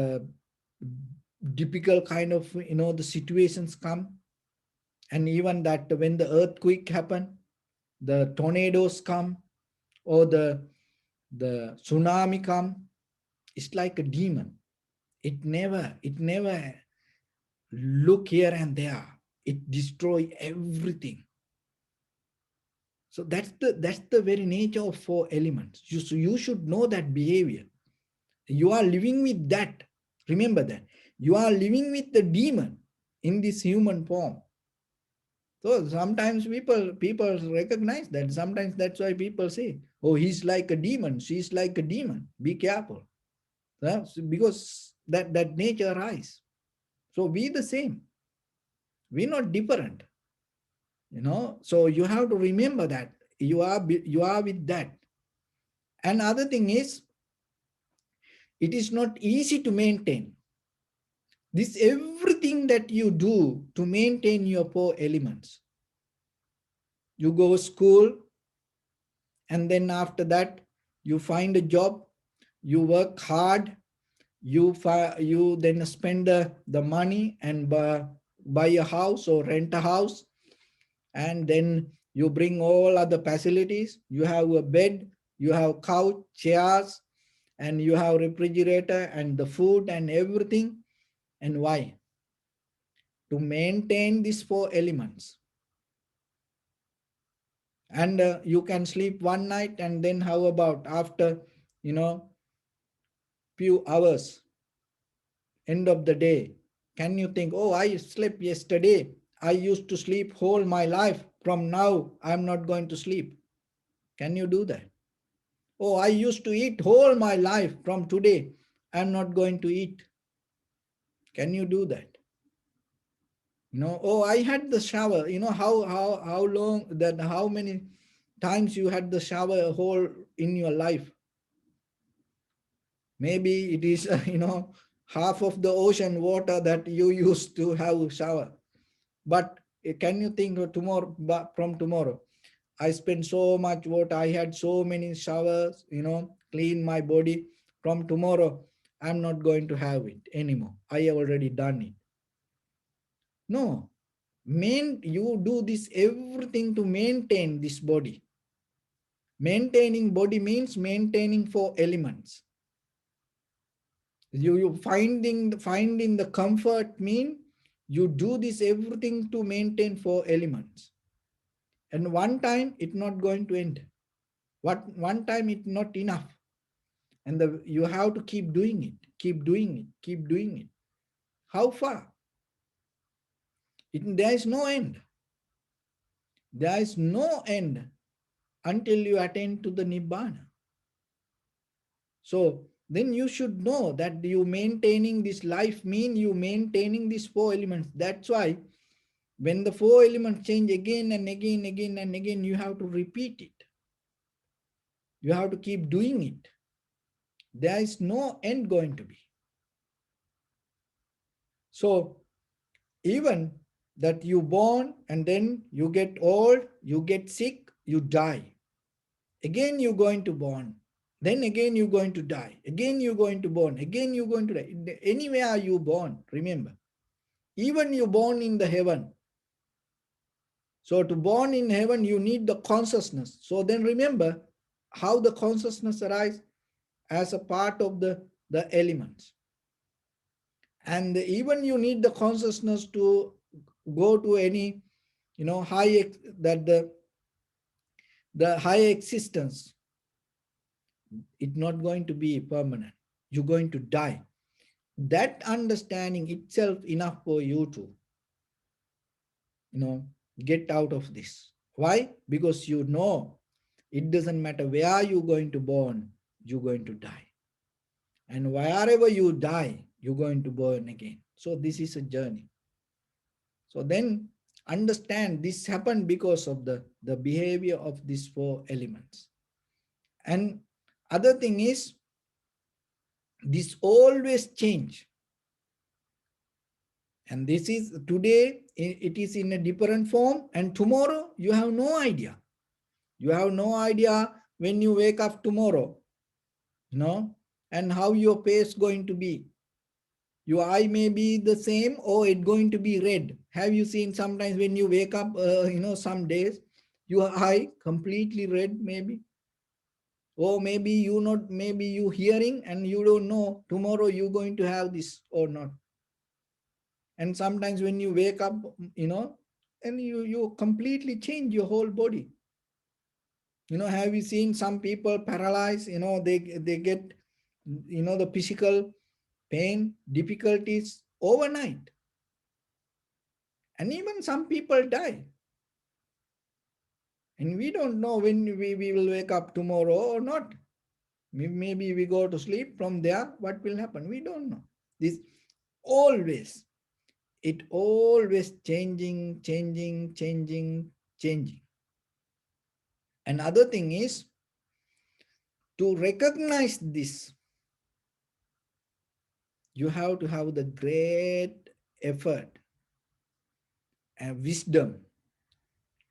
typical kind of, the situations come, and even that when the earthquake happen, the tornadoes come, or the tsunami come, it's like a demon. It never look here and there. It destroy everything. So that's the very nature of four elements. You should know that behavior. You are living with that. Remember that. You are living with the demon in this human form. So sometimes people recognize that. Sometimes that's why people say, oh, he's like a demon, she's like a demon. Be careful. Because that nature arise. So we the same. We're not different. So you have to remember that you are with that. And other thing is, it is not easy to maintain this everything that you do to maintain your four elements. You go to school, and then after that you find a job, you work hard, you then spend the money and buy a house or rent a house, and then you bring all other facilities. You have a bed, you have couch, chairs, and you have refrigerator and the food and everything. And why? To maintain these four elements. And you can sleep one night, and then how about after few hours, end of the day, can you think, oh, I slept yesterday, I used to sleep whole my life, from now I'm not going to sleep? Can you do that? Oh, I used to eat whole my life, from today I'm not going to eat? Can you do that? Oh, I had the shower, how long, that how many times you had the shower whole in your life? Maybe it is half of the ocean water that you used to have shower. But can you think of tomorrow, from tomorrow, I spent so much water, I had so many showers, clean my body. From tomorrow, I'm not going to have it anymore. I have already done it. No. You do this everything to maintain this body. Maintaining body means maintaining four elements. You finding the comfort mean you do this everything to maintain four elements. And one time it's not going to end. One time it's not enough. And you have to keep doing it, keep doing it, keep doing it. How far? There is no end. There is no end until you attain to the Nibbana. So then you should know that you maintaining this life mean you maintaining these four elements. That's why when the four elements change again and again, again and again, you have to repeat it. You have to keep doing it. There is no end going to be. So even that you born and then you get old, you get sick, you die. Again you're going to born. Then again you're going to die. Again you're going to born. Again you're going to die. Anywhere you born, remember. Even you born in the heaven. So to born in heaven, you need the consciousness. So then remember how the consciousness arises as a part of the elements. And even you need the consciousness to go to any, high, that the high existence. It's not going to be permanent. You're going to die. That understanding itself enough for you to, get out of this. Why? Because you know it doesn't matter where you're going to born, you're going to die. And wherever you die, you're going to born again. So this is a journey. So then understand this happened because of the behavior of these four elements. And other thing is, this always change. And this is today, it is in a different form, and tomorrow you have no idea. You have no idea when you wake up tomorrow, and how your face going to be. Your eye may be the same or it going to be red. Have you seen sometimes when you wake up, some days, your eye completely red maybe? Or maybe you not, maybe you hearing and you don't know tomorrow you going to have this or not. And sometimes when you wake up, and you completely change your whole body. Have you seen some people paralyzed, they get, the physical pain, difficulties overnight. And even some people die. And we don't know when we will wake up tomorrow or not. Maybe we go to sleep, from there, what will happen? We don't know. This always, it always changing, changing, changing, changing. Another thing is to recognize this. You have to have the great effort and wisdom,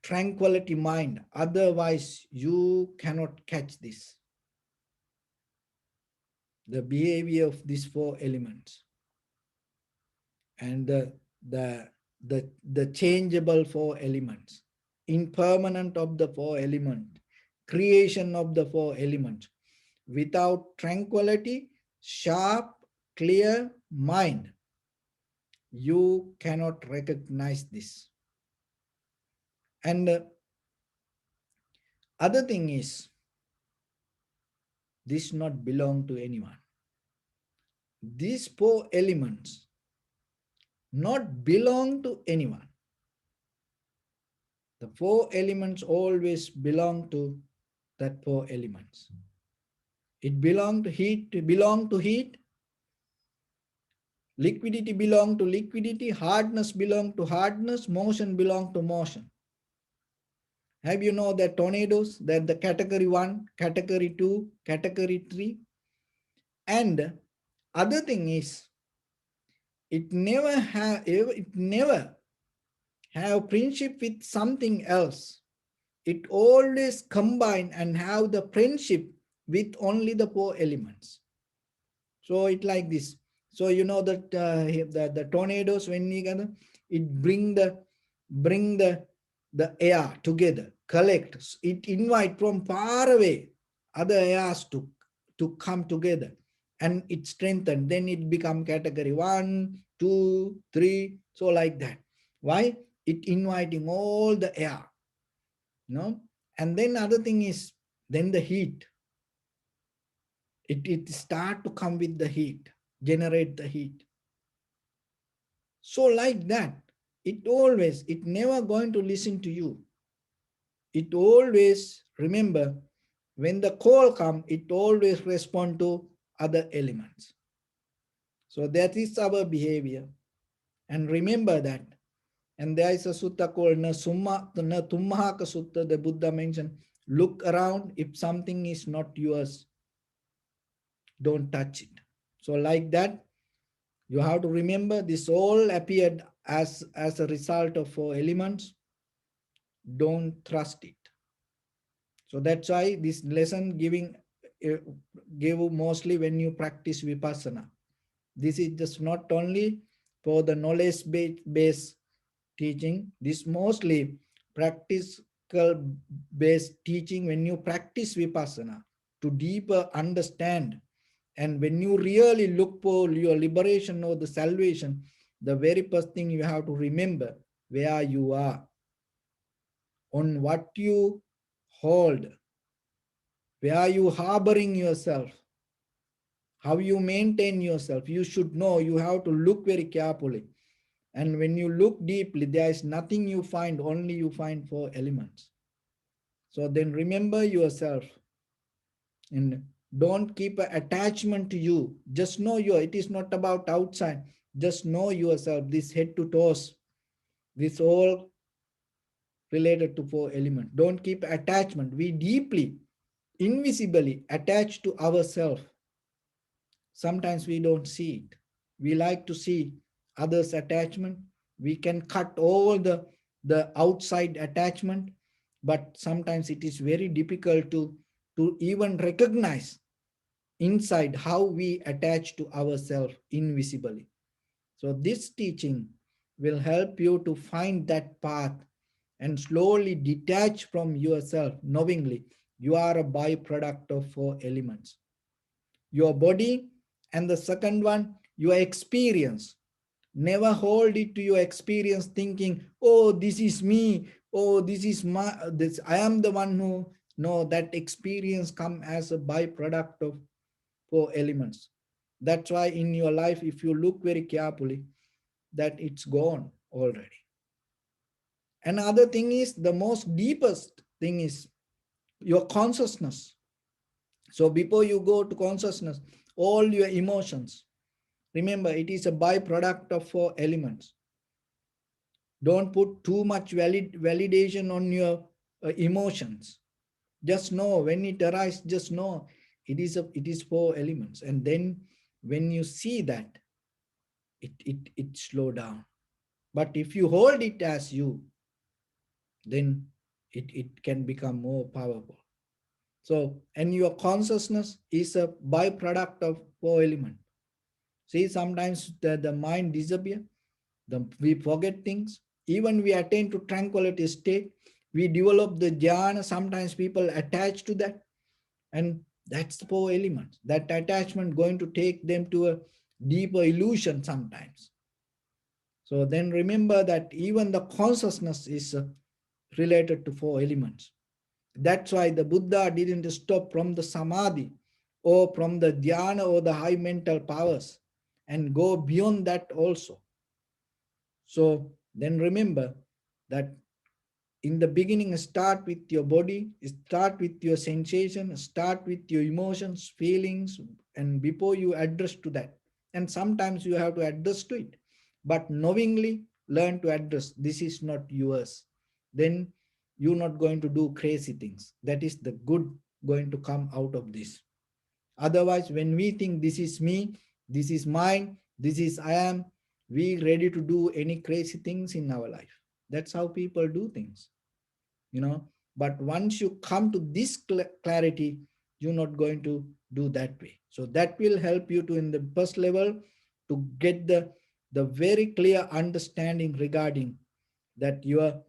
tranquility mind. Otherwise, you cannot catch this. The behavior of these four elements and the changeable four elements, impermanent of the four elements, creation of the four elements. Without tranquility, sharp, clear mind, you cannot recognize this. And other thing is, this not belong to anyone. These four elements not belong to anyone. The four elements always belong to that four elements. It belong to heat, liquidity belong to liquidity, hardness belong to hardness, motion belong to motion. Have you know that tornadoes, that the category 1, category 2, category 3? And other thing is, it never have friendship with something else. It always combine and have the friendship with only the four elements. So it like this. So you know that the tornadoes, when you gather, it bring the air together, collect. It invite from far away other airs to come together, and it strengthen. Then it become category 1, 2, 3. So like that. Why? It inviting all the air. And then other thing is, then the heat. It start to come with the heat, generate the heat. So like that, it never going to listen to you. It always, remember, when the call come, it always respond to other elements. So that is our behavior. And remember that. And there is a sutta called Na Tummahaka Sutta. The Buddha mentioned, look around. If something is not yours, don't touch it. So like that, you have to remember this all appeared as a result of four elements. Don't trust it. So that's why this lesson give mostly when you practice vipassana. This is just not only for the knowledge based teaching. This mostly practical based teaching when you practice vipassana to deeper understand. And when you really look for your liberation or the salvation, the very first thing you have to remember where you are, on what you hold, where you harboring yourself, how you maintain yourself. You should know, you have to look very carefully. And when you look deeply, there is nothing you find, only you find four elements. So then remember yourself and don't keep an attachment to you. Just know it is not about outside. Just know yourself, this head to toes, this all related to four elements. Don't keep attachment. We deeply, invisibly attached to ourselves. Sometimes we don't see it. We like to see others' attachment. We can cut all the outside attachment. but sometimes it is very difficult to even recognize inside how we attach to ourselves invisibly. So this teaching will help you to find that path and slowly detach from yourself knowingly. You are a byproduct of four elements: your body, and the second one, your experience. Never hold it to your experience thinking, oh, this is me, oh, this is my, this, I am the one who. No, that experience come as a byproduct of four elements. That's why in your life, if you look very carefully, that it's gone already. Another thing is, the most deepest thing is your consciousness. So before you go to consciousness, all your emotions, remember it is a byproduct of four elements. Don't put too much validation on your emotions. Just know when it arises, just know it is four elements. And then when you see that, it slow down. But if you hold it as you, then it can become more powerful. So, and your consciousness is a byproduct of four elements. See, sometimes the mind disappear, we forget things. Even we attain to tranquility state, we develop the jhana. Sometimes people attach to that, and that's the four elements. That attachment going to take them to a deeper illusion sometimes. So then remember that even the consciousness is related to four elements. That's why the Buddha didn't stop from the samadhi or from the dhyana or the high mental powers and go beyond that also. So then remember that in the beginning, start with your body, start with your sensation, start with your emotions, feelings, and before you address to that. And sometimes you have to address to it, but knowingly learn to address this is not yours. Then you're not going to do crazy things. That is the good going to come out of this. Otherwise, when we think this is me, this is mine, this is I am, we ready to do any crazy things in our life. That's how people do things, you know. But once you come to this clarity, you're not going to do that way. So that will help you to, in the first level, to get the very clear understanding regarding that your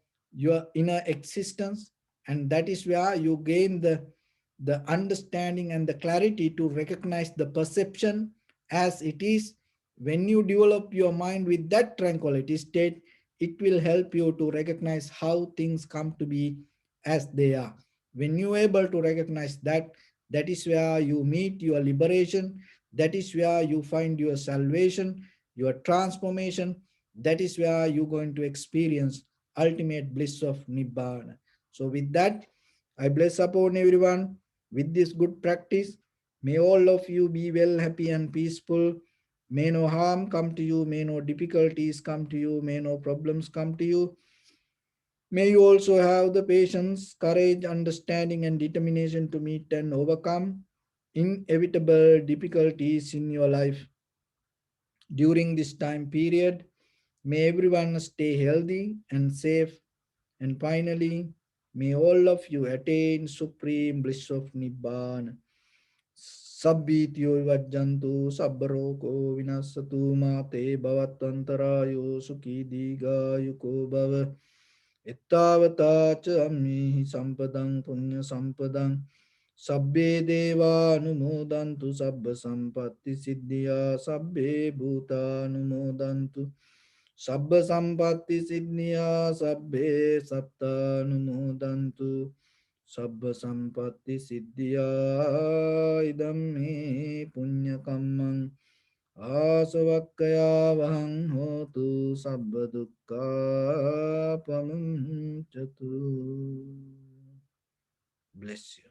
inner existence. And that is where you gain the understanding and the clarity to recognize the perception as it is. When you develop your mind with that tranquility state, it will help you to recognize how things come to be as they are. When you are able to recognize that, that is where you meet your liberation. That is where you find your salvation, your transformation. That is where you're going to experience ultimate bliss of Nibbana. So with that, I bless upon everyone with this good practice. May all of you be well, happy and peaceful. May no harm come to you. May no difficulties come to you. May no problems come to you. May you also have the patience, courage, understanding, and determination to meet and overcome inevitable difficulties in your life during this time period. May everyone stay healthy and safe. And finally, may all of you attain supreme bliss of Nibbana. Sabbityo vajjantu sabbaroko vinasatu mate bhavatantarayo sukhi digayuko bhava. Ittavata cha ammihi sampadang punya sampadang. Sabbe deva anumodantu sabba sampatti siddhya sabbe bhuta anumodantu sabba sampatti siddhya sabbe satta anumodantu sabba sampatti siddhya idam me punya kammang asavakkaya vahang hotu sabba dukkha pamuncatu. Bless you.